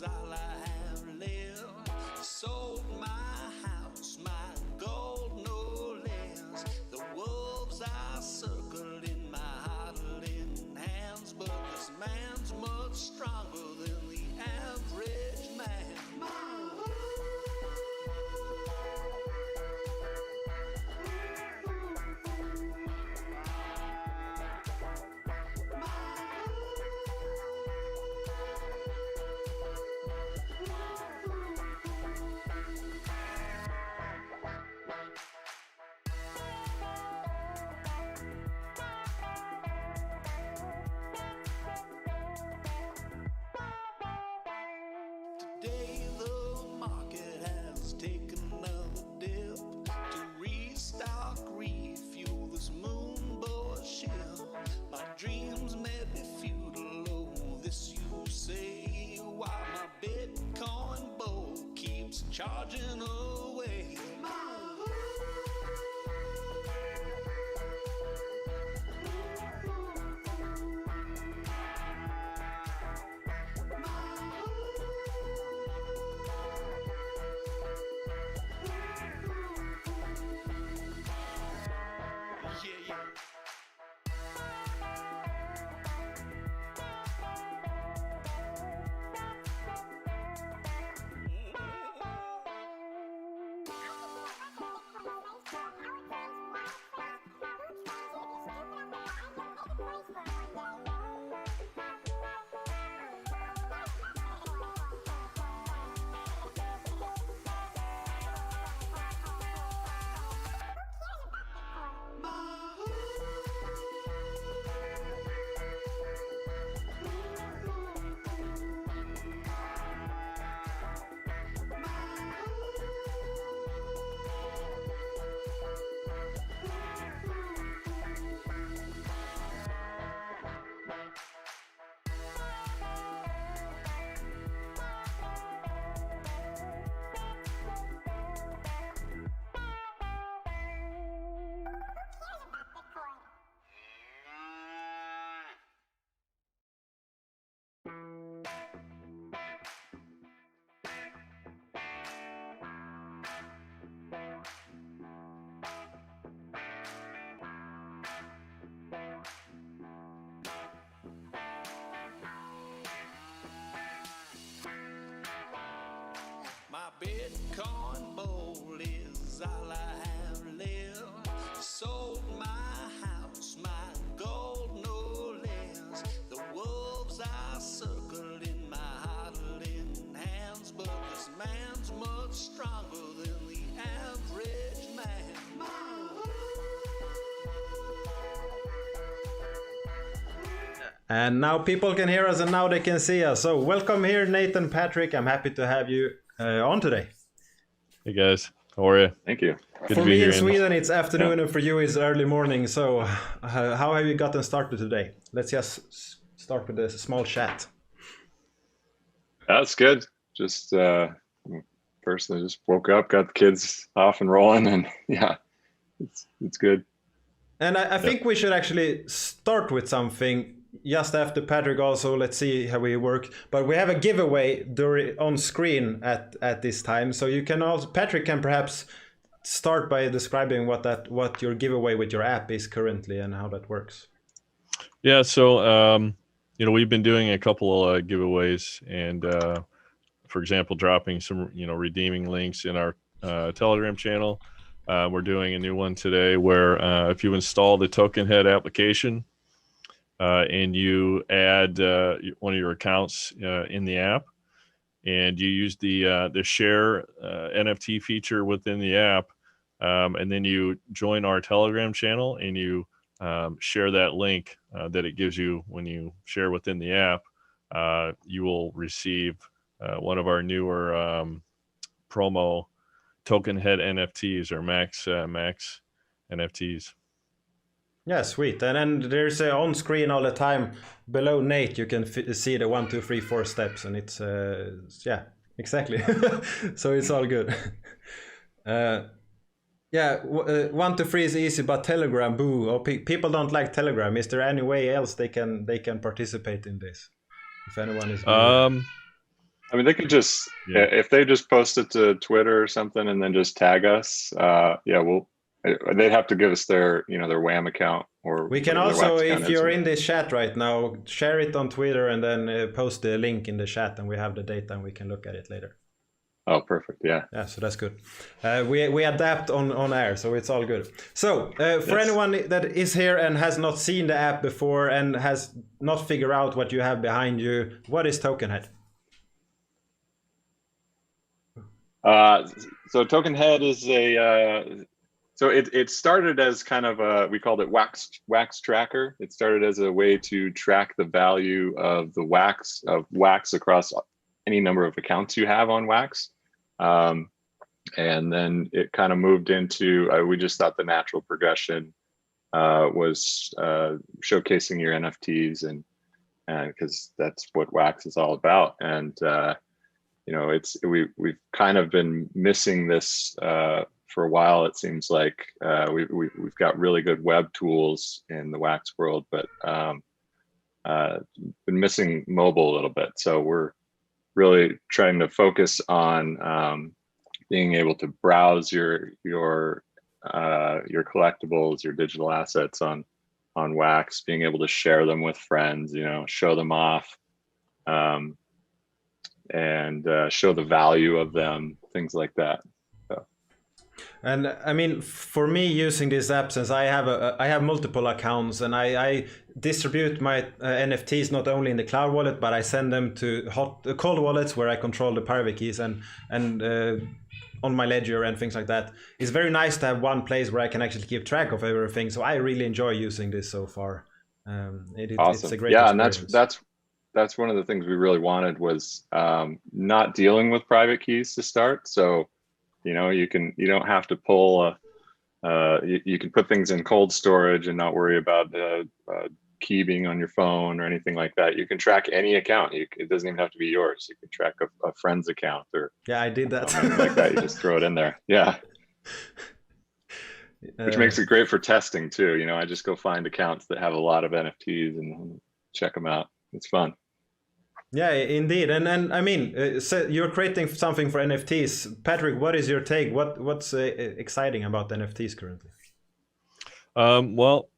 all I have left. Sold my house, my gold no less. The wolves are circled in my huddling hands, but this man's much stronger than the average man. Today the market has taken another dip to restock, refuel this moonboard ship. My dreams may be futile, oh, this you say, while my Bitcoin bowl keeps charging away. My Bitcoin bowl is all I have left. Sold my house, my gold no less. The wolves are circled in my huddling hands, but this man's much stronger than the average man. And now people can hear us and now they can see us. So welcome here, Nathan, Patrick. I'm happy to have you on today. Hey guys, how are you? Thank you. Good For to be me here in Sweden, it's afternoon, and for you, it's early morning. So how have you gotten started today? Let's just start with a small chat. That's good. Just personally just woke up, got the kids off and rolling, and yeah, it's good. And I think we should actually start with something just after Patrick also. Let's see how we work. But we have a giveaway on screen at this time. So you can also, Patrick can perhaps start by describing what your giveaway with your app is currently and how that works. Yeah, so we've been doing a couple of giveaways, and for example, dropping some redeeming links in our Telegram channel. We're doing a new one today where if you install the TokenHead application and you add one of your accounts in the app, and you use the share NFT feature within the app, and then you join our Telegram channel and you share that link that it gives you when you share within the app, you will receive one of our newer promo TokenHead NFTs or max NFTs. Yeah, sweet. And then there's on screen all the time below Nate. You can see the 1, 2, 3, 4 steps, and it's yeah, exactly. So it's all good. Yeah, 1, 2, 3 is easy, but Telegram, boo. Or people don't like Telegram. Is there any way else they can participate in this? If anyone is I mean, they could just if they just post it to Twitter or something and then just tag us. They'd have to give us their their WAM account or We can whatever their also, WAX account if is. you're in this chat right now, share it on Twitter and then post the link in the chat, and we have the data and we can look at it later. Oh, perfect. Yeah. Yeah, so that's good. We adapt on air, so it's all good. So for anyone that is here and has not seen the app before and has not figured out what you have behind you, what is TokenHead? So TokenHead is so it started as kind of we called it wax tracker. It started as a way to track the value of the wax across any number of accounts you have on Wax. And then it kind of moved into, we just thought the natural progression was showcasing your NFTs and because that's what Wax is all about. And we've kind of been missing this for a while. It seems like we've got really good web tools in the Wax world, but been missing mobile a little bit. So we're really trying to focus on being able to browse your collectibles, your digital assets on Wax, being able to share them with friends, show them off, and show the value of them, things like that. So. And I mean, for me, using this app, since I have multiple accounts and I distribute my NFTs not only in the cloud wallet, but I send them to cold wallets where I control the private keys and on my ledger and things like that. It's very nice to have one place where I can actually keep track of everything. So I really enjoy using this so far. Awesome. It's a great experience. And that's one of the things we really wanted was not dealing with private keys to start. So you don't have to pull you can put things in cold storage and not worry about key being on your phone or anything like that. You can track any account. It doesn't even have to be yours. You can track a friend's account or I did that. Something like that. You just throw it in there. Yeah. Which makes it great for testing too. I just go find accounts that have a lot of NFTs and check them out. It's fun. Yeah, indeed. And I mean, so you're creating something for NFTs. Patrick, what is your take? What's exciting about NFTs currently? Well,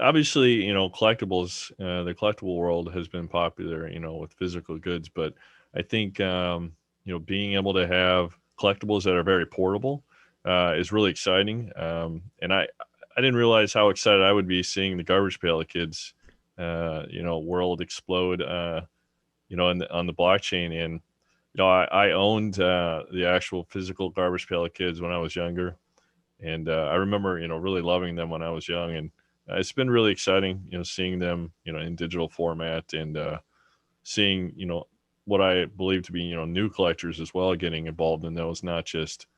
obviously, collectibles, the collectible world has been popular, with physical goods, but I think, being able to have collectibles that are very portable is really exciting. And I didn't realize how excited I would be seeing the Garbage Pail Kids, world explode, on the blockchain. And, I owned the actual physical Garbage Pail Kids when I was younger. And I remember, really loving them when I was young. And it's been really exciting, seeing them, in digital format and seeing, what I believe to be, new collectors as well, getting involved in those, not just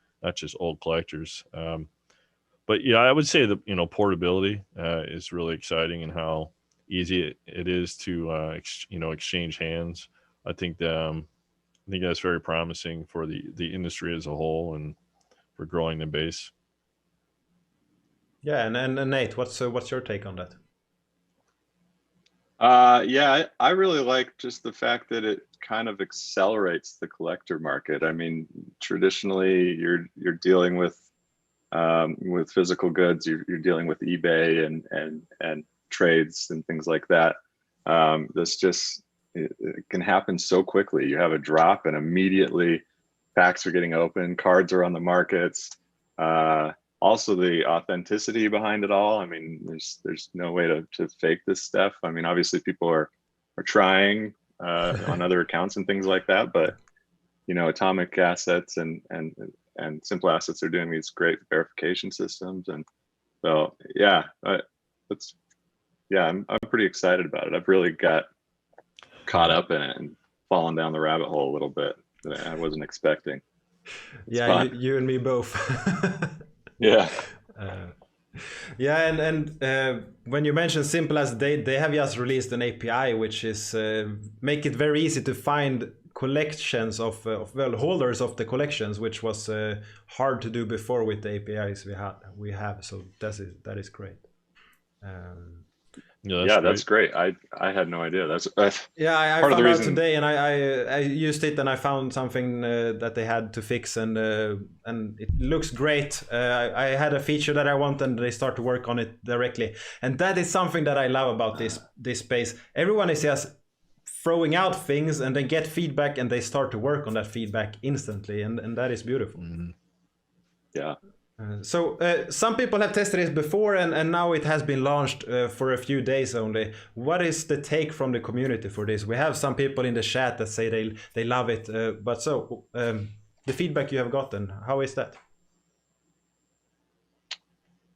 old collectors. But yeah, I would say that, portability is really exciting and how easy it is to, exchange hands. I think that's very promising for the industry as a whole and for growing the base. Yeah, and Nate, what's your take on that? I really like just the fact that it kind of accelerates the collector market. I mean, traditionally you're dealing with physical goods, you're dealing with eBay and trades and things like that. This just it can happen so quickly. You have a drop and immediately packs are getting open, cards are on the markets. Also the authenticity behind it all. I mean, there's no way to fake this stuff. I mean, obviously people are trying on other accounts and things like that, but Atomic Assets and Simple Assets are doing these great verification systems. And so, yeah, I'm pretty excited about it. I've really got caught up in it and fallen down the rabbit hole a little bit that I wasn't expecting. It's you and me both. Yeah. And when you mention Simple as they have just released an API which is make it very easy to find collections of holders of the collections, which was hard to do before with the APIs we have. So that is great. Yeah, that's great. I had no idea. That's Yeah, I part of the found out reason. today, and I used it, and I found something that they had to fix, and it looks great. I had a feature that I want, and they start to work on it directly, and that is something that I love about this space. Everyone is just throwing out things, and they get feedback, and they start to work on that feedback instantly, and that is beautiful. Yeah. So some people have tested it before, and now it has been launched for a few days only. What is the take from the community for this? We have some people in the chat that say they love it, but so the feedback you have gotten, how is that?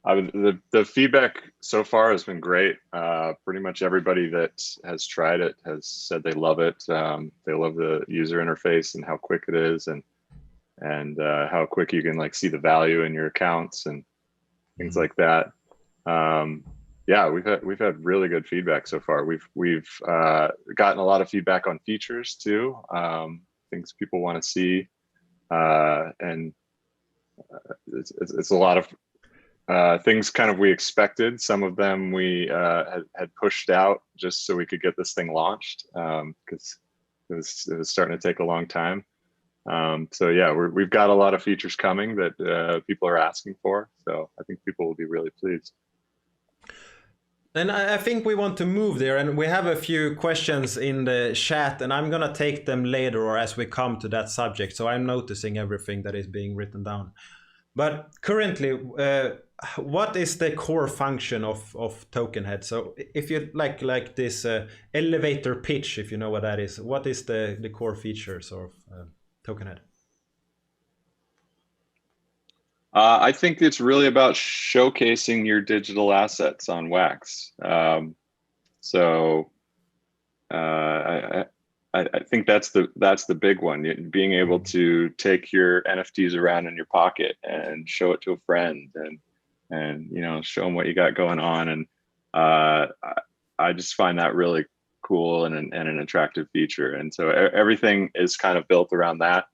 The feedback so far has been great. Pretty much everybody that has tried it has said they love it. They love the user interface and how quick it is, and how quick you can like see the value in your accounts and things like that. Yeah, we've had really good feedback so far. We've gotten a lot of feedback on features too, things people want to see, and it's a lot of things kind of we expected. Some of them we had pushed out just so we could get this thing launched, because it was starting to take a long time. So yeah, we've got a lot of features coming that people are asking for. So I think people will be really pleased. And I think we want to move there, and we have a few questions in the chat, and I'm gonna take them later or as we come to that subject. So I'm noticing everything that is being written down. But currently, what is the core function of TokenHead? So if you like this elevator pitch, if you know what that is, what is the core features of TokenHead? I think it's really about showcasing your digital assets on Wax. I think that's the big one. Being able to take your NFTs around in your pocket and show it to a friend, and show them what you got going on. And I just find that really cool and an attractive feature. And so everything is kind of built around that.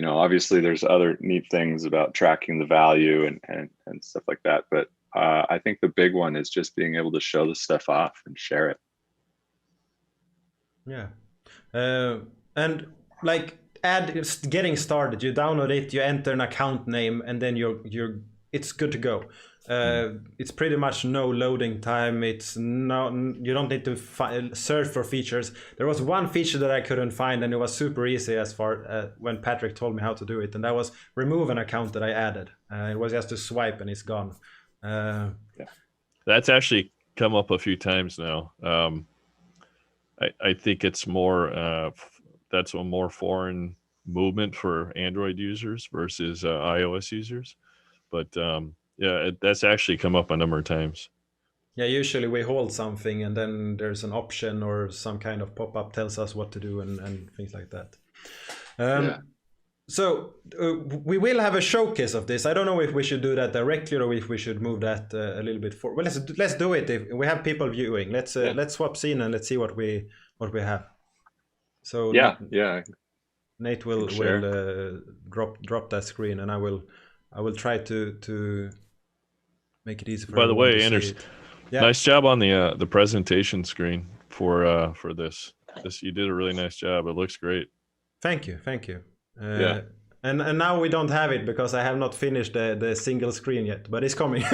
Obviously there's other neat things about tracking the value and stuff like that. But I think the big one is just being able to show the stuff off and share it. Yeah. And like getting started, you download it, you enter an account name, and then it's good to go. It's pretty much no loading time. You don't need to search for features. There was one feature that I couldn't find, and it was super easy as far when Patrick told me how to do it, and that was remove an account that I added. It was just to swipe and it's gone. Yeah. That's actually come up a few times now. I think it's more that's a more foreign movement for Android users versus iOS users, but yeah, that's actually come up a number of times. Yeah, usually we hold something and then there's an option or some kind of pop-up tells us what to do and things like that. Yeah. So we will have a showcase of this. I don't know if we should do that directly or if we should move that a little bit forward. Well, let's do it. If we have people viewing, let's swap scene and let's see what we have. So yeah. Nate will drop that screen, and I will try to make it easy for. By the way, Anders, nice job on the presentation screen for this. You did a really nice job. It looks great. Thank you. Yeah. And now we don't have it because I have not finished the single screen yet, but it's coming.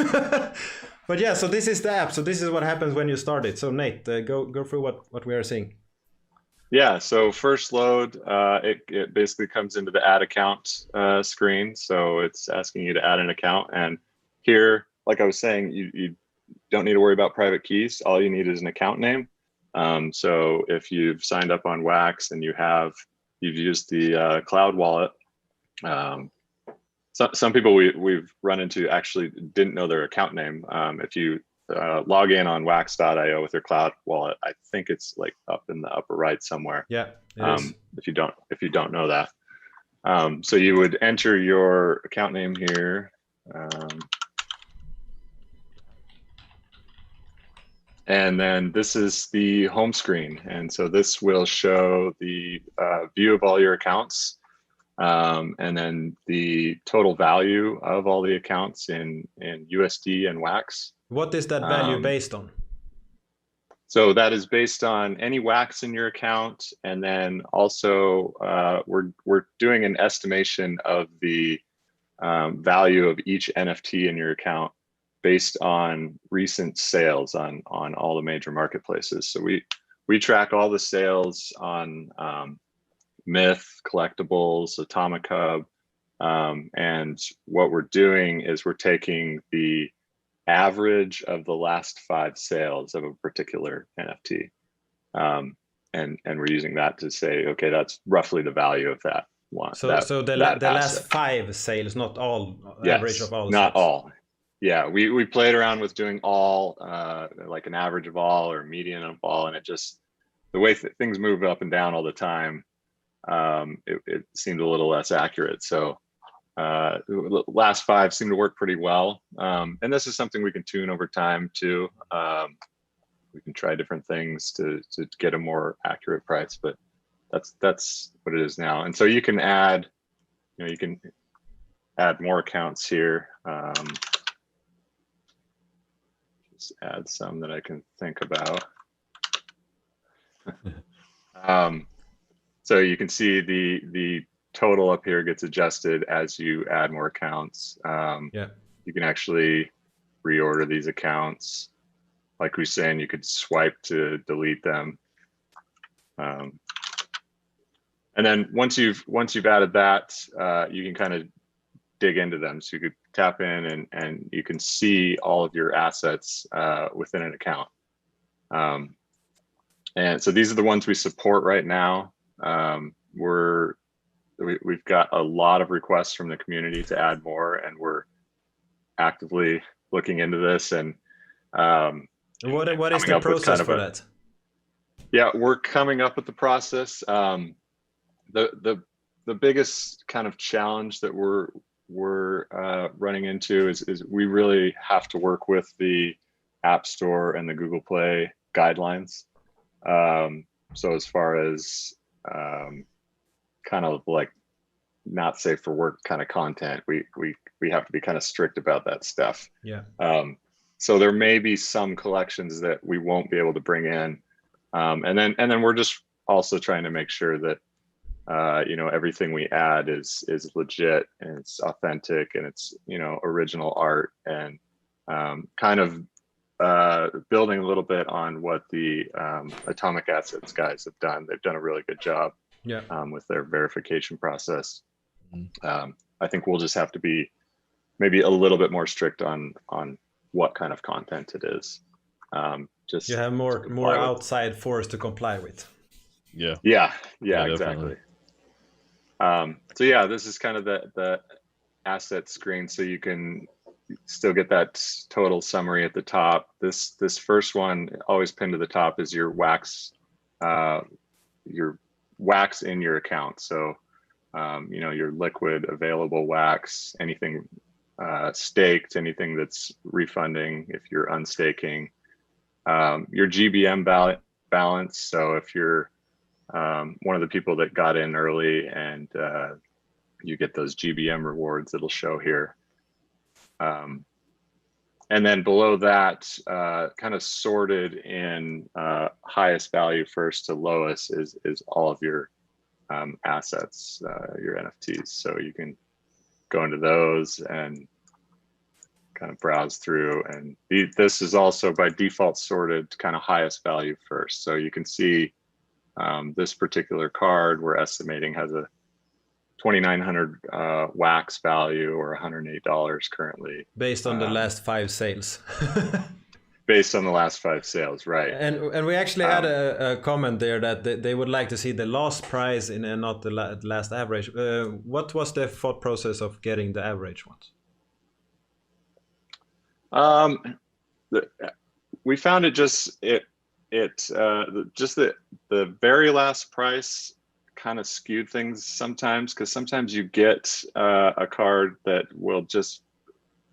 But yeah, so this is the app. So this is what happens when you start it. So Nate, go through what we are seeing. Yeah, so first load, it basically comes into the add account screen. So it's asking you to add an account. And here, like I was saying, you don't need to worry about private keys. All you need is an account name. So if you've signed up on Wax and you've used the cloud wallet, some people we've run into actually didn't know their account name. If you log in on wax.io with your cloud wallet, I think it's like up in the upper right somewhere. Yeah, it is. If you don't know that, so you would enter your account name here, and then this is the home screen, and so this will show the view of all your accounts, and then the total value of all the accounts in USD and Wax. What is that value based on? So that is based on any wax in your account, and then also we're doing an estimation of the value of each NFT in your account based on recent sales on all the major marketplaces. So we track all the sales on Myth, Collectibles, Atomic Hub, and what we're doing is we're taking the average of the last 5 sales of a particular NFT, and we're using that to say, okay, that's roughly the value of that one. So the that last asset. 5 sales, not all, Yes, average of all not sales. all. Yeah, we played around with doing all, like an average of all or median of all, and it just, the way things move up and down all the time, it seemed a little less accurate. So the last 5 seem to work pretty well, and this is something we can tune over time too. We can try different things to get a more accurate price, but that's what it is now. And so you can add, you can add more accounts here. Just add some that I can think about. So you can see the total up here gets adjusted as you add more accounts. Yeah. You can actually reorder these accounts. Like we were saying, you could swipe to delete them. And then once you've added that, you can kind of dig into them. So you could tap in and you can see all of your assets within an account. And so these are the ones we support right now. We've got a lot of requests from the community to add more, and we're actively looking into this. And what is the process for that? Yeah, we're coming up with the process. The biggest kind of challenge that we're running into is we really have to work with the App Store and the Google Play guidelines. So as far as kind of like not safe for work kind of content, we have to be kind of strict about that stuff. Yeah. So there may be some collections that we won't be able to bring in, and then we're just also trying to make sure that everything we add is legit and it's authentic and it's original art, and kind of building a little bit on what the Atomic Assets guys have done. They've done a really good job. Yeah. With their verification process. I think we'll just have to be maybe a little bit more strict on what kind of content it is. Just you have more outside force to comply with. Yeah, exactly. So yeah, this is kind of the asset screen, so you can still get that total summary at the top. This first one, always pinned to the top, is your wax in your account. So your liquid available wax, anything staked, anything that's refunding if you're unstaking, your GBM balance. So if you're one of the people that got in early and you get those GBM rewards, it'll show here. And then below that, kind of sorted in highest value first to lowest is all of your assets, your NFTs. So you can go into those and kind of browse through. And this is also by default sorted kind of highest value first. So you can see this particular card we're estimating has a 2,900 wax value, or $108 currently. Based on the last 5 sales. Based on the last 5 sales, right. And we actually had a comment there that they would like to see the last price and not the last average. What was the thought process of getting the average ones? We found it just the very last price kind of skewed things sometimes, because sometimes you get a card that will just,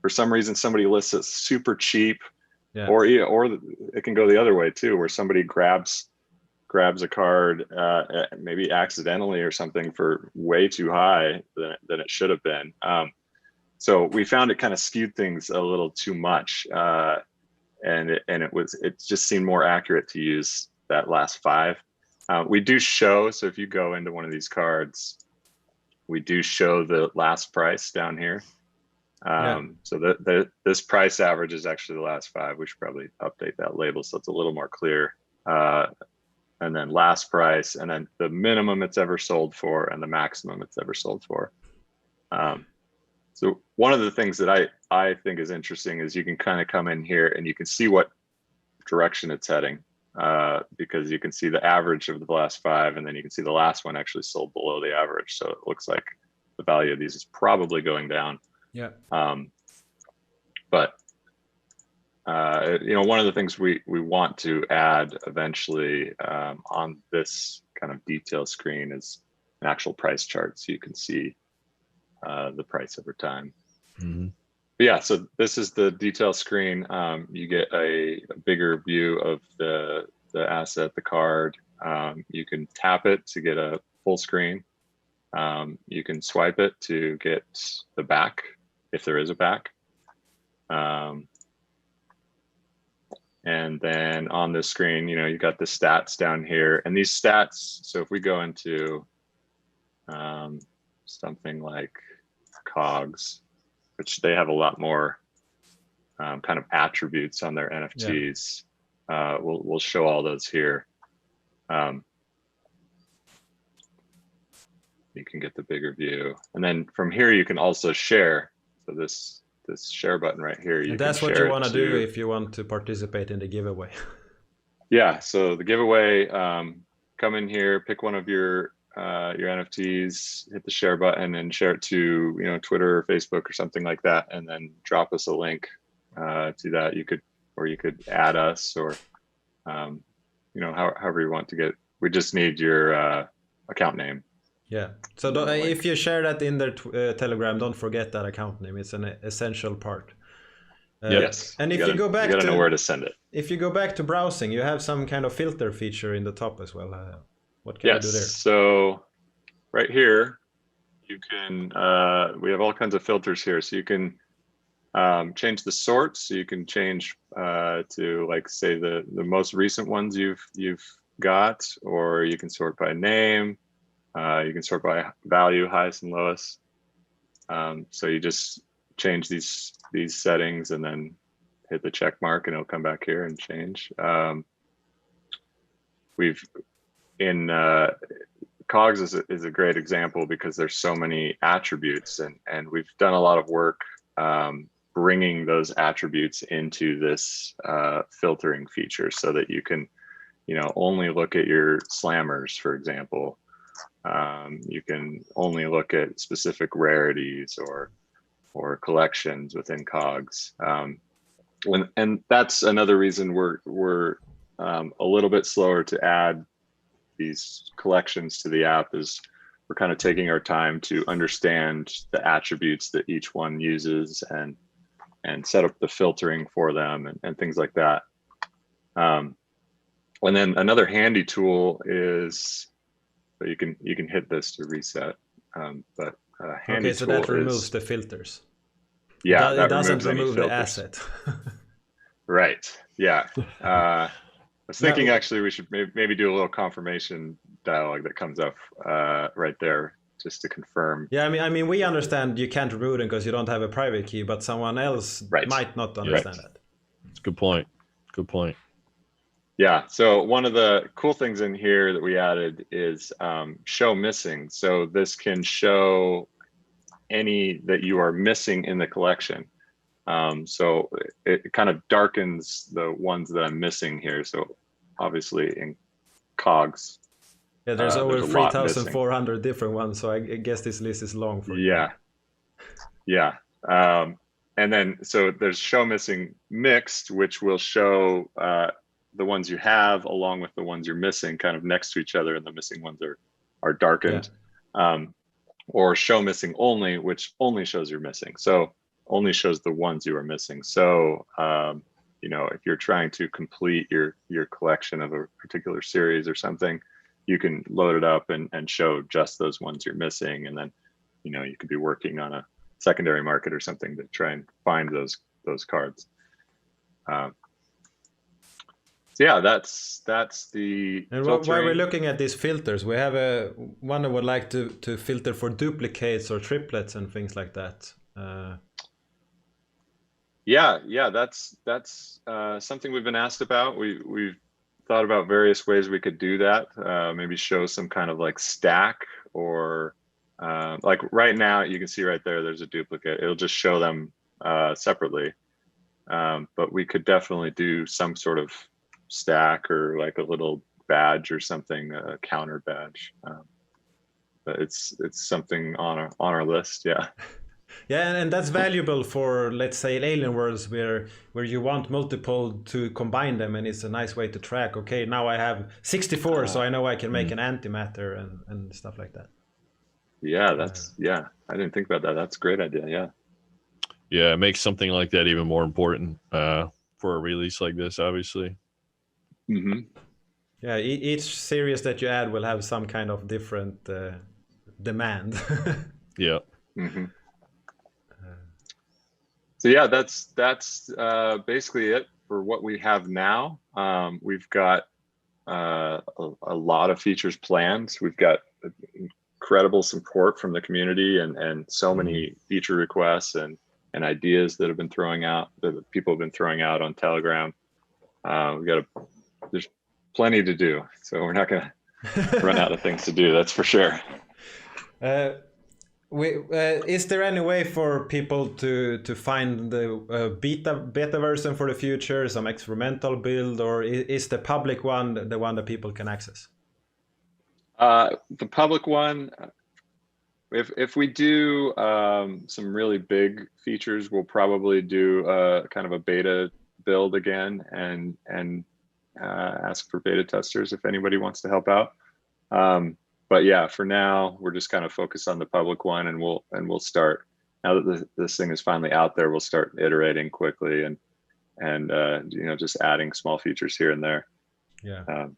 for some reason, somebody lists it super cheap. Yeah. Or it can go the other way too, where somebody grabs a card maybe accidentally or something for way too high than it should have been. So we found it kind of skewed things a little too much. and it just seemed more accurate to use that last 5. We do show, so if you go into one of these cards, we do show the last price down here. So this price average is actually the last 5. We should probably update that label so it's a little more clear. And then last price, and then the minimum it's ever sold for, and the maximum it's ever sold for. So one of the things that I think is interesting is you can kind of come in here and you can see what direction it's heading, because you can see the average of the last 5, and then you can see the last one actually sold below the average. So it looks like the value of these is probably going down. Yeah. But one of the things we want to add eventually on this kind of detail screen is an actual price chart, so you can see the price over time. Mm-hmm. But yeah, so this is the detail screen. You get a bigger view of the asset, the card. You can tap it to get a full screen. You can swipe it to get the back, if there is a back. And then on this screen, you got the stats down here, and these stats. So if we go into something like COGS, which they have a lot more kind of attributes on their NFTs. Yeah. We'll show all those here. You can get the bigger view, and then from here you can also share. So this share button right here. And that's what you want to do if you want to participate in the giveaway. Yeah. So the giveaway, come in here, pick one of your NFTs, hit the share button, and share it to Twitter or Facebook or something like that, and then drop us a link to that. You could add us, or however you want to get. We just need your account name. Yeah. So if you share that in their Telegram, don't forget that account name. It's an essential part. Yes. And if you go back, you gotta know where to send it. If you go back to browsing, you have some kind of filter feature in the top as well. What can you do there? So right here, you can. We have all kinds of filters here, so you can change the sort. So you can change to, like, say the most recent ones you've got, or you can sort by name. You can sort by value, highest and lowest. So you just change these settings and then hit the check mark, and it'll come back here and change. COGS is a great example because there's so many attributes, and we've done a lot of work bringing those attributes into this filtering feature, so that you can only look at your slammers, for example. You can only look at specific rarities or collections within COGS. And that's another reason we're a little bit slower to add these collections to the app, is we're kind of taking our time to understand the attributes that each one uses and set up the filtering for them and things like that. And then another handy tool is, so you can hit this to reset, but handy okay, so tool that removes the filters. Yeah, it doesn't remove the asset. Right. Yeah. I was thinking actually we should maybe do a little confirmation dialogue that comes up right there, just to confirm. Yeah, I mean, we understand you can't remove them because you don't have a private key, but someone else might not understand that. That's a good point. Good point. Yeah. So one of the cool things in here that we added is show missing. So this can show any that you are missing in the collection. So it kind of darkens the ones that I'm missing here. So obviously in COGS, yeah, there's over 3,400 different ones. So I guess this list is long for you. Yeah. And then so there's show missing mixed, which will show the ones you have along with the ones you're missing kind of next to each other, and the missing ones are darkened. Yeah. Or show missing only, which only shows you're missing. So only shows the ones you are missing. So if you're trying to complete your collection of a particular series or something, you can load it up and show just those ones you're missing, and then you could be working on a secondary market or something to try and find those cards. So yeah, that's the And while we're filtering. looking at these filters, we have one that would like to filter for duplicates or triplets and things like that. Yeah, that's something we've been asked about. We've thought about various ways we could do that. Maybe show some kind of like stack, or like right now you can see right there's a duplicate. It'll just show them separately. But we could definitely do some sort of stack, or like a little badge or something, a counter badge. But it's something on our list. Yeah. Yeah, and that's valuable for, let's say, alien worlds where you want multiple to combine them, and it's a nice way to track. Okay, now I have 64, so I know I can make an antimatter and stuff like that. Yeah, I didn't think about that. That's a great idea. Yeah. Yeah, it makes something like that even more important for a release like this, obviously. Mm-hmm. Yeah, each series that you add will have some kind of different demand. Yeah. Mm-hmm. So yeah, that's basically it for what we have now. We've got a lot of features planned. We've got incredible support from the community, and so many feature requests and ideas that people have been throwing out on Telegram. There's plenty to do, so we're not going to run out of things to do. That's for sure. Is there any way for people to find the beta version for the future, some experimental build, or is the public one the one that people can access? The public one, if we do some really big features, we'll probably do kind of a beta build again, and ask for beta testers if anybody wants to help out. But yeah, for now, we're just kind of focused on the public one, and we'll start, now that this thing is finally out there, we'll start iterating quickly and just adding small features here and there. Yeah.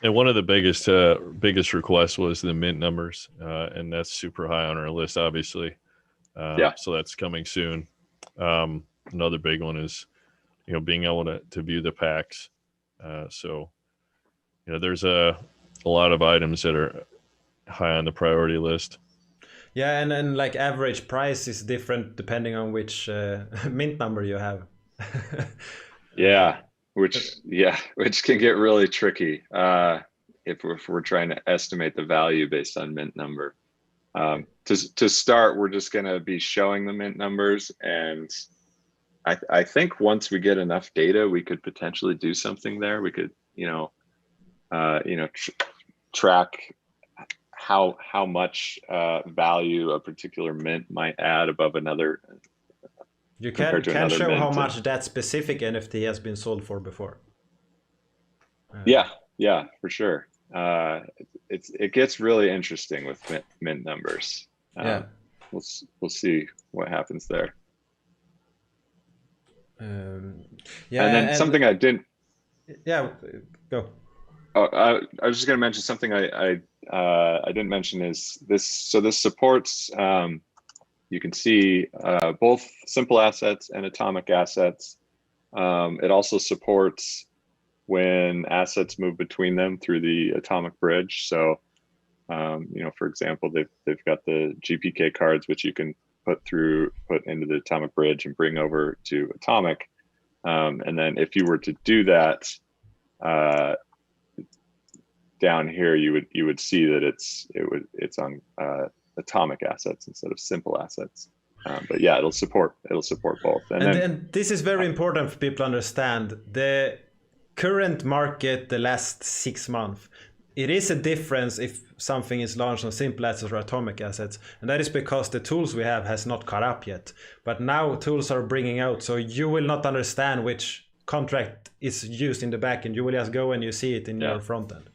And one of the biggest requests was the mint numbers, and that's super high on our list, obviously. Yeah. So that's coming soon. Another big one is, being able to view the packs. So, there's a lot of items that are high on the priority list. Yeah, and like average price is different depending on which mint number you have. Yeah, which can get really tricky if we're trying to estimate the value based on mint number. To start, we're just going to be showing the mint numbers, and I think once we get enough data, we could potentially do something there. We could, track how much value a particular mint might add above another. You can show how much that specific NFT has been sold for before. Yeah, for sure. It gets really interesting with mint numbers. We'll see what happens there. And something I didn't. Yeah, go. Oh, I was just going to mention something I didn't mention is this. So this supports. You can see both simple assets and atomic assets. It also supports when assets move between them through the atomic bridge. So, for example, they've got the GPK cards, which you can put into the atomic bridge and bring over to atomic. And then if you were to do that, down here, you would see that it's on atomic assets instead of simple assets. But yeah, it'll support both. And this is very important for people to understand. The current market, the last 6 months, it is a difference if something is launched on simple assets or atomic assets, and that is because the tools we have has not caught up yet. But now tools are bringing out, so you will not understand which contract is used in the back end. You will just go and you see it in your front end.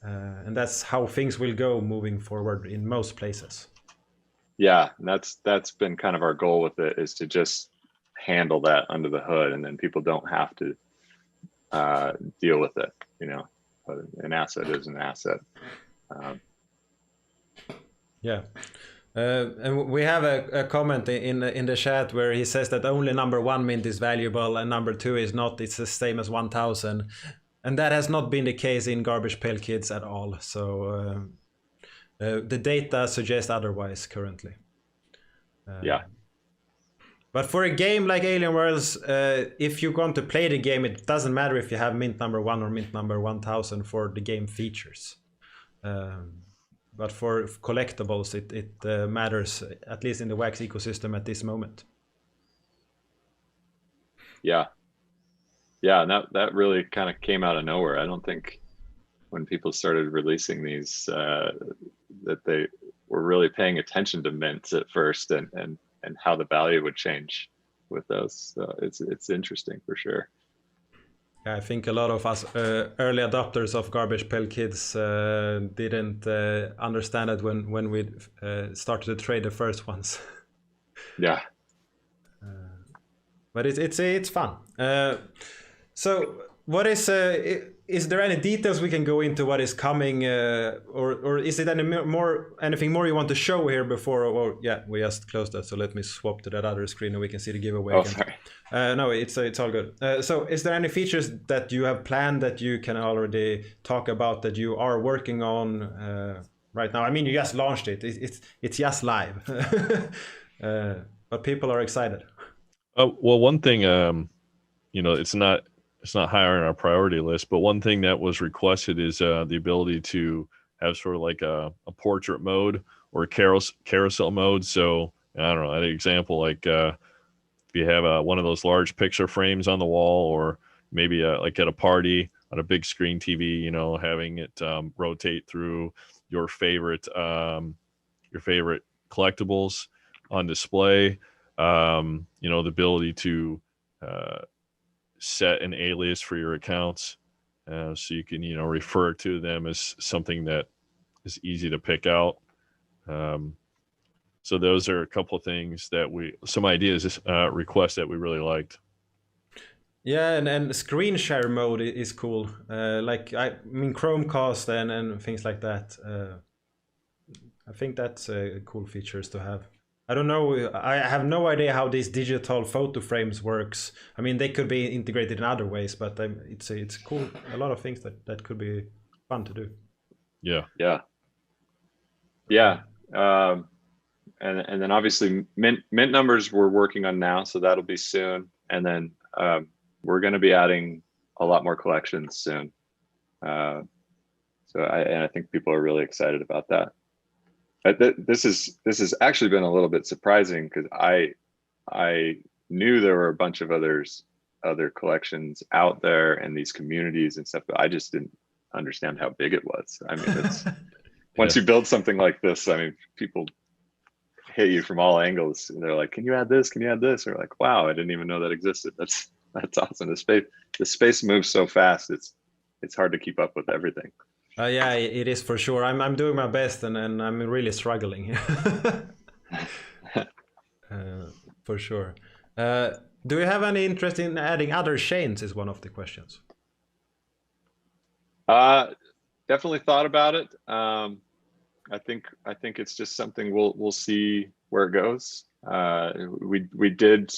And that's how things will go moving forward in most places. Yeah, and that's been kind of our goal with it, is to just handle that under the hood, and then people don't have to deal with it. An asset is an asset. Yeah. And we have a comment in the chat where he says that only number 1 mint is valuable and number 2 is not. It's the same as 1,000, and that has not been the case in Garbage Pail Kids at all. So the data suggests otherwise currently. Yeah. But for a game like Alien Worlds, if you're going to play the game, it doesn't matter if you have mint number 1 or mint number 1,000 for the game features. But for collectibles, it matters, at least in the WAX ecosystem at this moment. Yeah. Yeah, and that really kind of came out of nowhere. I don't think when people started releasing these that they were really paying attention to mints at first and how the value would change with those. So it's interesting for sure. I think a lot of us early adopters of Garbage Pail Kids didn't understand it when we started to trade the first ones. Yeah. But it's fun. So what is there any details we can go into what is coming, or is it anything more you want to show here before? Or yeah, we just closed that, so let me swap to that other screen and we can see the giveaway again. Sorry. No, it's all good. So is there any features that you have planned that you can already talk about that you are working on right now? I mean, you just launched it. It's just live, but people are excited. Well, one thing, it's not high on our priority list, but one thing that was requested is the ability to have sort of like a portrait mode or a carousel mode. So I don't know, an example, like if you have one of those large picture frames on the wall, or maybe like at a party on a big screen TV, having it rotate through your favorite collectibles on display. The ability to set an alias for your accounts, so you can refer to them as something that is easy to pick out. So those are a couple of things that some ideas, requests that we really liked. Yeah, and screen share mode is cool. Chromecast and things like that. I think that's cool features to have. I don't know. I have no idea how these digital photo frames works. I mean, they could be integrated in other ways, but it's cool. A lot of things that could be fun to do. Yeah. And then obviously mint numbers we're working on now, so that'll be soon. And then we're going to be adding a lot more collections soon. So I think people are really excited about that. This has actually been a little bit surprising because I knew there were a bunch of other collections out there and these communities and stuff, but I just didn't understand how big it was. I mean, it's once you build something like this, I mean, people hit you from all angles and they're like, "Can you add this? Can you add this?" Or like, "Wow, I didn't even know that existed." That's awesome. The space moves so fast. It's hard to keep up with everything. Yeah, it is for sure. I'm doing my best, and I'm really struggling. For sure. Do you have any interest in adding other chains? Is one of the questions. Definitely thought about it. I think it's just something we'll see where it goes. We did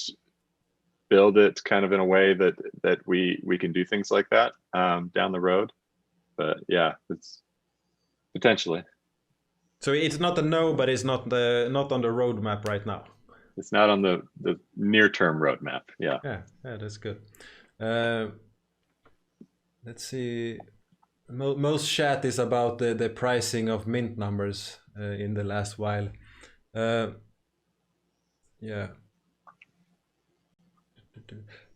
build it kind of in a way that we can do things like that down the road. But yeah, it's potentially. So it's not a no, but it's not on the roadmap right now. It's not on the near-term roadmap. Yeah, that's good. Let's see. Most chat is about the pricing of mint numbers in the last while. Yeah.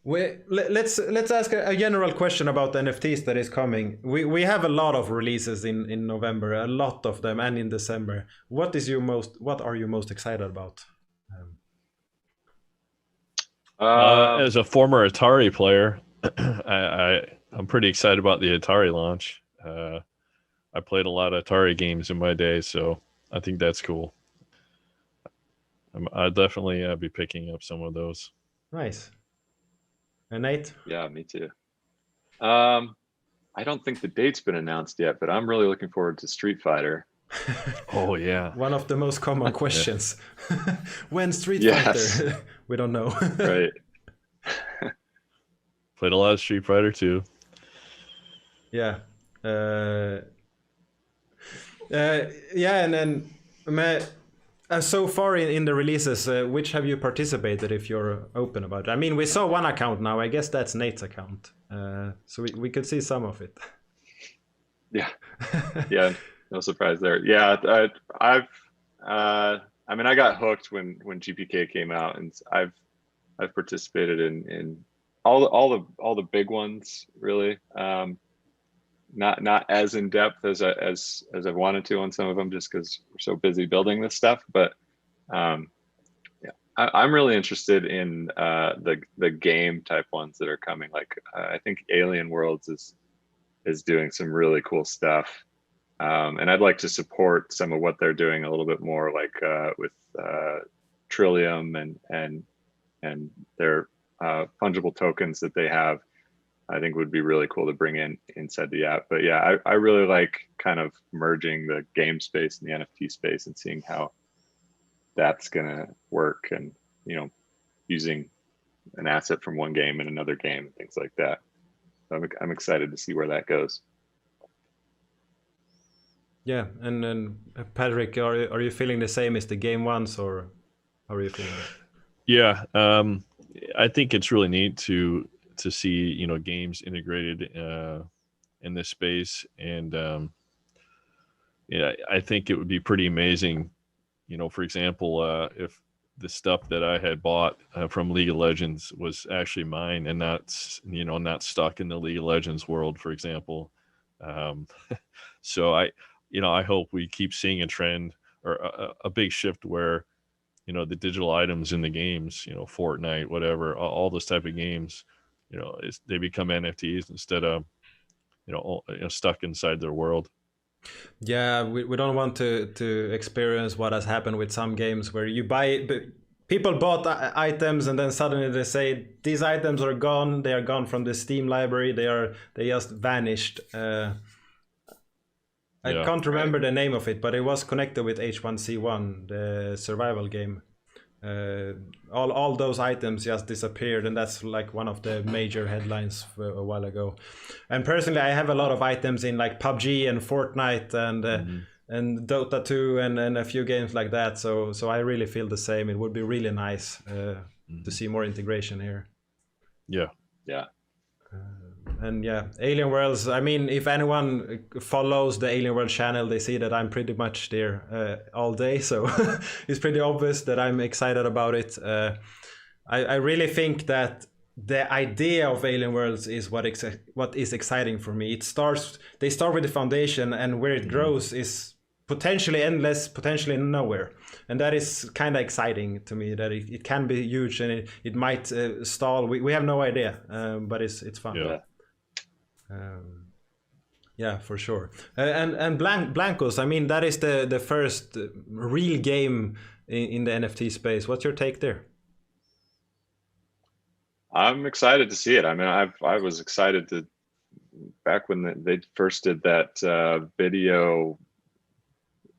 Let's ask a general question about the NFTs that is coming. We have a lot of releases in November, a lot of them, and in December. What are you most excited about? As a former Atari player, I'm pretty excited about the Atari launch. I played a lot of Atari games in my day, so I think that's cool. I'll definitely be picking up some of those. Nice. And Nate? Yeah, me too. I don't think the date's been announced yet, but I'm really looking forward to Street Fighter. Oh yeah. One of the most common questions. When Street Yes. Fighter? We don't know. Right. Played a lot of Street Fighter too. Yeah. Yeah, and then so far in the releases, which have you participated if you're open about it? I mean, we saw one account now. I guess that's Nate's account. So we could see some of it. Yeah. Yeah. No surprise there. Yeah. I mean, I got hooked when GPK came out, and I've participated in all the big ones, really. Not as in depth as I wanted to on some of them, just because we're so busy building this stuff. But yeah, I'm really interested in the game type ones that are coming. Like I think Alien Worlds is doing some really cool stuff, and I'd like to support some of what they're doing a little bit more, like with Trillium and their fungible tokens that they have. I think would be really cool to bring in inside the app. But yeah, I really like kind of merging the game space and the NFT space and seeing how that's gonna work, and using an asset from one game in another game and things like that. So I'm excited to see where that goes. Yeah, and then Patrick, are you feeling the same as the game ones, or how are you feeling? Yeah, I think it's really neat to see games integrated in this space, and I think it would be pretty amazing, for example, if the stuff that I had bought from League of Legends was actually mine and not stuck in the League of Legends world, for example. So I hope we keep seeing a trend or a big shift where the digital items in the games, Fortnite, whatever, all those type of games, they become NFTs instead of stuck inside their world. Yeah, we don't want to experience what has happened with some games where you buy, people bought items and then suddenly they say these items are gone. They are gone from the Steam library. They just vanished. I can't remember the name of it, but it was connected with H1C1, the survival game. All those items just disappeared, and that's like one of the major headlines a while ago. And personally, I have a lot of items in like PUBG and Fortnite and Dota 2 and a few games like that. So I really feel the same. It would be really nice to see more integration here. Yeah. And yeah, Alien Worlds, I mean, if anyone follows the Alien World channel, they see that I'm pretty much there all day. So it's pretty obvious that I'm excited about it. I really think that the idea of Alien Worlds is what is exciting for me. They start with the foundation, and where it grows is potentially endless, potentially nowhere. And that is kind of exciting to me, that it can be huge and it might stall. We have no idea, but it's fun. Yeah. Yeah, for sure. And Blancos, I mean, that is the first real game in the NFT space. What's your take there? I'm excited to see it. I mean, I was excited back when they first did that video,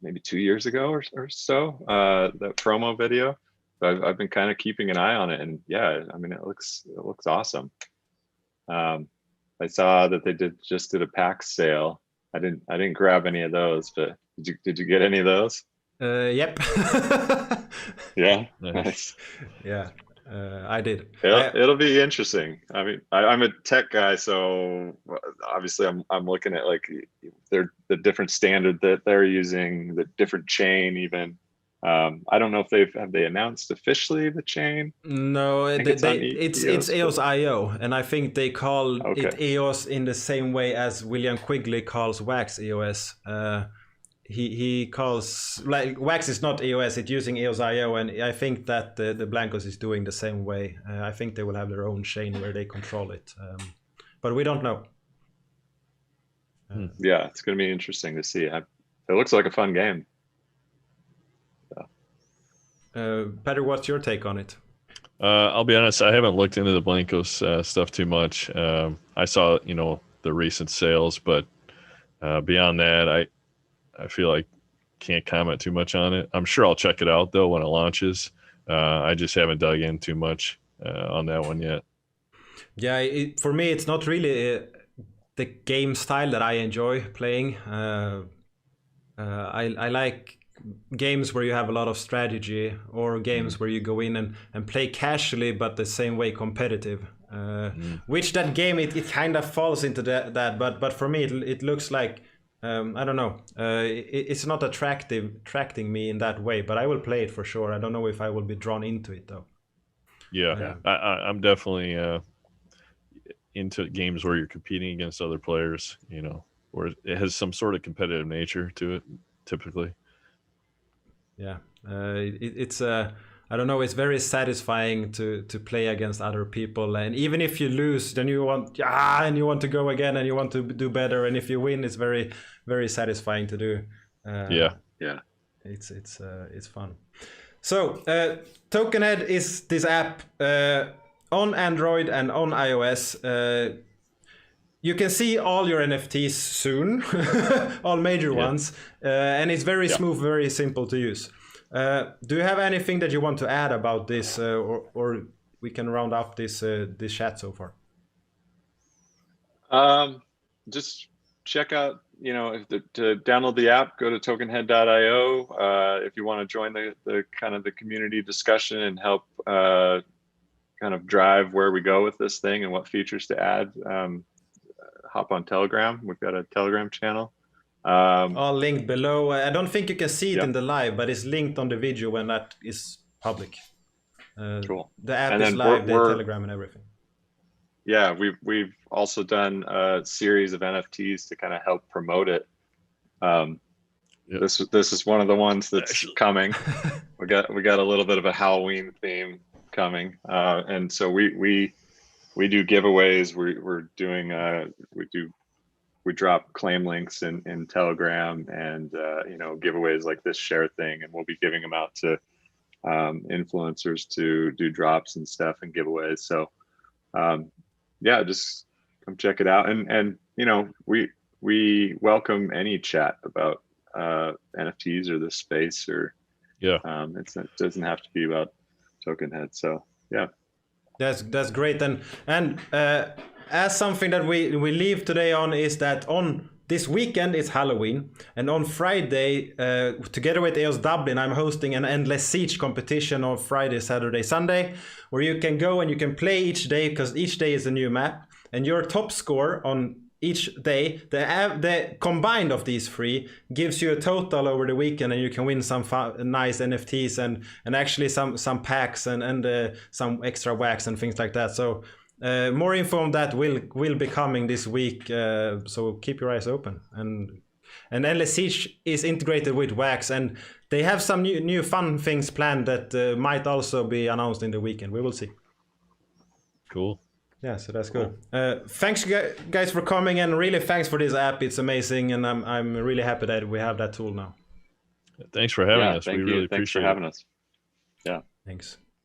maybe 2 years ago or so, that promo video. I've been kind of keeping an eye on it, and yeah, I mean, it looks awesome. I saw that they just did a PAX sale. I didn't grab any of those, but did you get any of those? Yep. Yeah. Nice. Yeah, I did. It'll be interesting. I mean, I'm a tech guy, so obviously I'm looking at like the different standard that they're using, the different chain even. I don't know if have they announced officially the chain? No, it's EOS.io, and I think they call it EOS in the same way as William Quigley calls WAX EOS. He calls, like, WAX is not EOS, it's using EOS.io, and I think that the Blancos is doing the same way. I think they will have their own chain where they control it, but we don't know. Yeah, it's going to be interesting to see. It looks like a fun game. Patrick, what's your take on it? I'll be honest, I haven't looked into the Blancos stuff too much. I saw, the recent sales, but beyond that, I feel like can't comment too much on it. I'm sure I'll check it out though when it launches. I just haven't dug in too much on that one yet. Yeah, for me, it's not really the game style that I enjoy playing. I like games where you have a lot of strategy, or games where you go in and play casually but the same way competitive. Which that game, it kind of falls into that, but for me it looks like I don't know, it's not attracting me in that way, but I will play it for sure. I don't know if I will be drawn into it though. Yeah. I'm definitely into games where you're competing against other players, you know, where it has some sort of competitive nature to it typically. Yeah, it's I don't know, it's very satisfying to play against other people, and even if you lose, then you want and you want to go again and you want to do better, and if you win, it's very, very satisfying to do. Yeah. It's fun. So TokenHead is this app on Android and on iOS. You can see all your NFTs soon, all major ones, and it's very smooth, very simple to use. Do you have anything that you want to add about this, or we can round up this chat so far? Just check out, you know, to download the app, go to tokenhead.io. If you want to join the kind of the community discussion and help kind of drive where we go with this thing and what features to add, hop on Telegram. We've got a Telegram channel. All linked below. I don't think you can see it in the live, but it's linked on the video when that is public. Cool. The app is live, the Telegram and everything. Yeah, we've also done a series of NFTs to kind of help promote it. This is one of the ones that's coming. we got a little bit of a Halloween theme coming, and so we do giveaways. We're doing we drop claim links in Telegram, and you know, giveaways like this share thing, and we'll be giving them out to influencers to do drops and stuff and giveaways. So yeah, just come check it out, and you know, we welcome any chat about NFTs or this space, or it doesn't have to be about TokenHead. So yeah, that's great. And as something that we leave today on is that on this weekend is Halloween, and on Friday, together with EOS Dublin, I'm hosting an Endless Siege competition on Friday, Saturday, Sunday, where you can go and you can play each day, because each day is a new map, and your top score on each day, the combined of these three gives you a total over the weekend, and you can win some nice NFTs and actually some packs and some extra wax and things like that. So more info on that will be coming this week, so keep your eyes open. And Endless Siege is integrated with WAX, and they have some new fun things planned that might also be announced in the weekend. We will see. Cool. Yeah, so that's good. Thanks guys for coming, and really thanks for this app. It's amazing, and I'm really happy that we have that tool now. Thanks for having us. We really appreciate it. Thanks for having us. Yeah. Thanks.